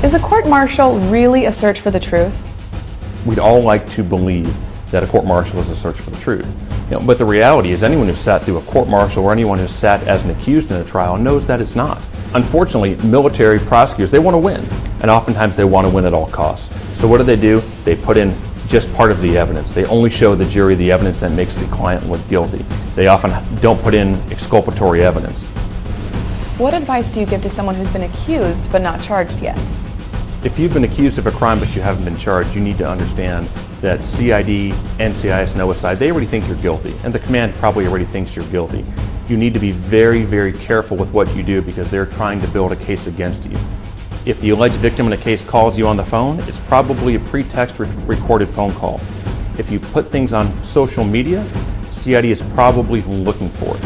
Is a court-martial really a search for the truth? We'd all like to believe that a court-martial is a search for the truth. But the reality is anyone who's sat through a court-martial or anyone who's sat as an accused in a trial knows that it's not. Unfortunately, military prosecutors, they want to win, and oftentimes they want to win at all costs. So what do? They put in just part of the evidence. They only show the jury the evidence that makes the client look guilty. They often don't put in exculpatory evidence. What advice do you give to someone who's been accused but not charged yet? If you've been accused of a crime but you haven't been charged, you need to understand that CID, NCIS, and OSI, they already think you're guilty, and the command probably already thinks you're guilty. You need to be very, very careful with what you do because they're trying to build a case against you. If the alleged victim in a case calls you on the phone, it's probably a pretext recorded phone call. If you put things on social media, CID is probably looking for it.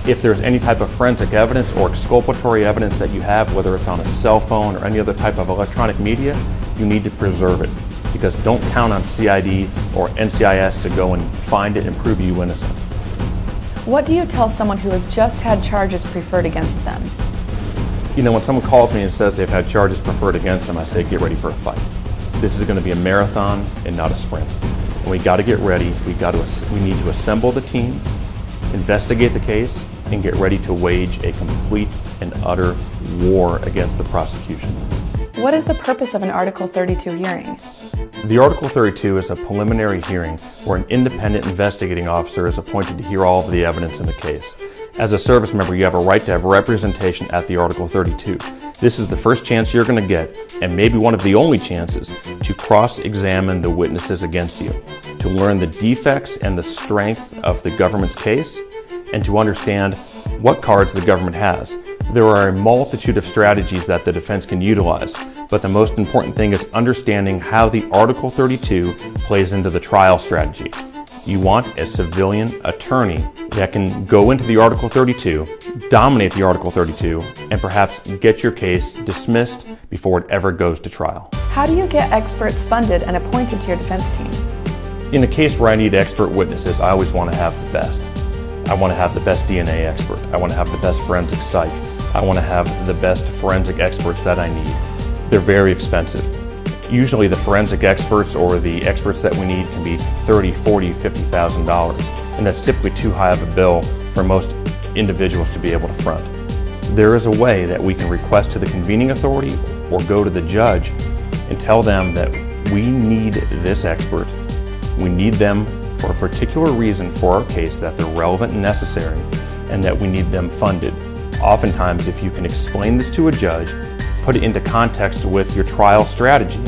If there's any type of forensic evidence or exculpatory evidence that you have, whether it's on a cell phone or any other type of electronic media, you need to preserve it. Because don't count on CID or NCIS to go and find it and prove you innocent. What do you tell someone who has just had charges preferred against them? When someone calls me and says they've had charges preferred against them, I say, get ready for a fight. This is going to be a marathon and not a sprint. And we got to get ready. We need to assemble the team, investigate the case, and get ready to wage a complete and utter war against the prosecution. What is the purpose of an Article 32 hearing? The Article 32 is a preliminary hearing where an independent investigating officer is appointed to hear all of the evidence in the case. As a service member, you have a right to have representation at the Article 32. This is the first chance you're going to get, and maybe one of the only chances, to cross-examine the witnesses against you, to learn the defects and the strengths of the government's case, and to understand what cards the government has. There are a multitude of strategies that the defense can utilize, but the most important thing is understanding how the Article 32 plays into the trial strategy. You want a civilian attorney that can go into the Article 32, dominate the Article 32, and perhaps get your case dismissed before it ever goes to trial. How do you get experts funded and appointed to your defense team? In a case where I need expert witnesses, I always want to have the best. I want to have the best DNA expert. I want to have the best forensic psych. I want to have the best forensic experts that I need. They're very expensive. Usually the forensic experts or the experts that we need can be $30,000, $40,000, $50,000. And that's typically too high of a bill for most individuals to be able to front. There is a way that we can request to the convening authority or go to the judge and tell them that we need this expert. We need them for a particular reason for our case, that they're relevant and necessary, and that we need them funded. Oftentimes, if you can explain this to a judge, put it into context with your trial strategy,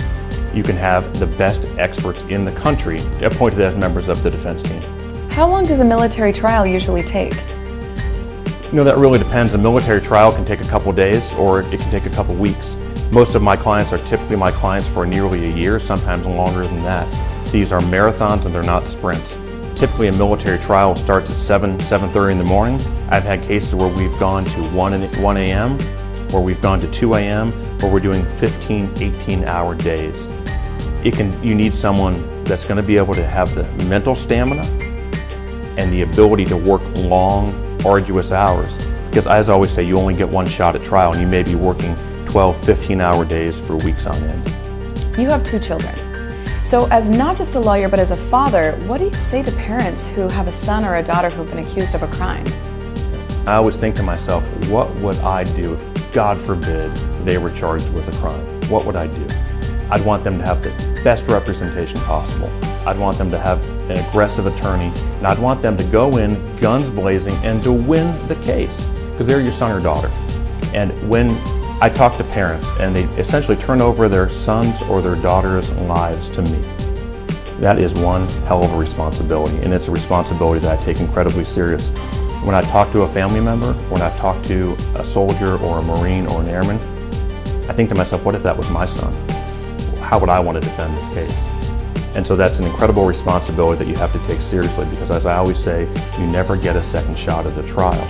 you can have the best experts in the country appointed as members of the defense team. How long does a military trial usually take? That really depends. A military trial can take a couple days or it can take a couple weeks. Most of my clients are typically my clients for nearly a year, sometimes longer than that. These are marathons and they're not sprints. Typically a military trial starts at 7:30 in the morning. I've had cases where we've gone to 1 a.m., where we've gone to 2 a.m., where we're doing 15, 18-hour days. You need someone that's going to be able to have the mental stamina and the ability to work long, arduous hours. Because as I always say, you only get one shot at trial and you may be working 12, 15-hour days for weeks on end. You have 2 children. So as not just a lawyer, but as a father, what do you say to parents who have a son or a daughter who've been accused of a crime? I always think to myself, what would I do if, God forbid, they were charged with a crime? What would I do? I'd want them to have the best representation possible. I'd want them to have an aggressive attorney, and I'd want them to go in guns blazing and to win the case, because they're your son or daughter. And when I talk to parents and they essentially turn over their sons or their daughters' lives to me, that is one hell of a responsibility, and it's a responsibility that I take incredibly serious. When I talk to a family member, when I talk to a soldier or a Marine or an airman, I think to myself, what if that was my son? How would I want to defend this case? And so that's an incredible responsibility that you have to take seriously, because as I always say, you never get a second shot at a trial.